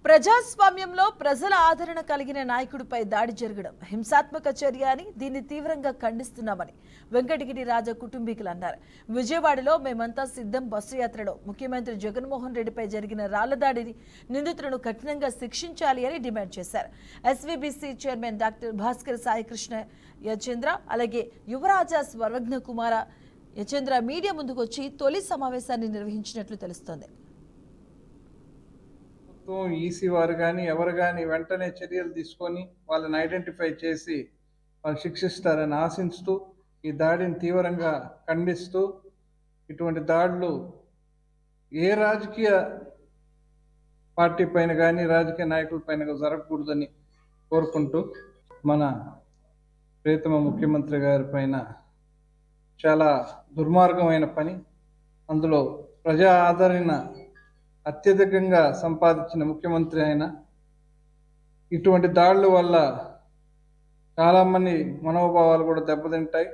ప్రజాస్వామ్యంలో ప్రజల ఆదరణ కలిగిన నాయకుడిపై దాడి జరగడం హింసాత్మక చర్య అని దీన్ని తీవ్రంగా ఖండిస్తున్నామని వెంకటగిరి రాజా కుటుంబీకులు అన్నారు. విజయవాడలో మేమంతా సిద్ధం బస్సు యాత్రలో ముఖ్యమంత్రి జగన్మోహన్ రెడ్డిపై జరిగిన రాళ్ల దాడిని నిందితులను కఠినంగా శిక్షించాలి అని డిమాండ్ చేశారు. SVBC chairman doctor Bhaskar Saikrishna Yachendra అలాగే యువరాజా స్వర్వజ్ఞ కుమార యచేంద్ర మీడియా ముందుకొచ్చి తొలి సమావేశాన్ని నిర్వహించినట్లు తెలుస్తోంది. ఈసీ వారు కానీ ఎవరు కానీ వెంటనే చర్యలు తీసుకొని వాళ్ళని ఐడెంటిఫై చేసి వాళ్ళు శిక్షిస్తారని ఆశిస్తూ ఈ దాడిని తీవ్రంగా ఖండిస్తూ ఇటువంటి దాడులు ఏ రాజకీయ పార్టీ పైన కానీ రాజకీయ నాయకుల పైన జరగకూడదని కోరుకుంటూ మన ప్రియతమ ముఖ్యమంత్రి గారి పైన చాలా దుర్మార్గమైన పని, అందులో ప్రజా ఆదరణ అత్యధికంగా సంపాదించిన ముఖ్యమంత్రి ఆయన ఇటువంటి దాడుల వల్ల చాలామంది మనోభావాలు కూడా దెబ్బతింటాయి.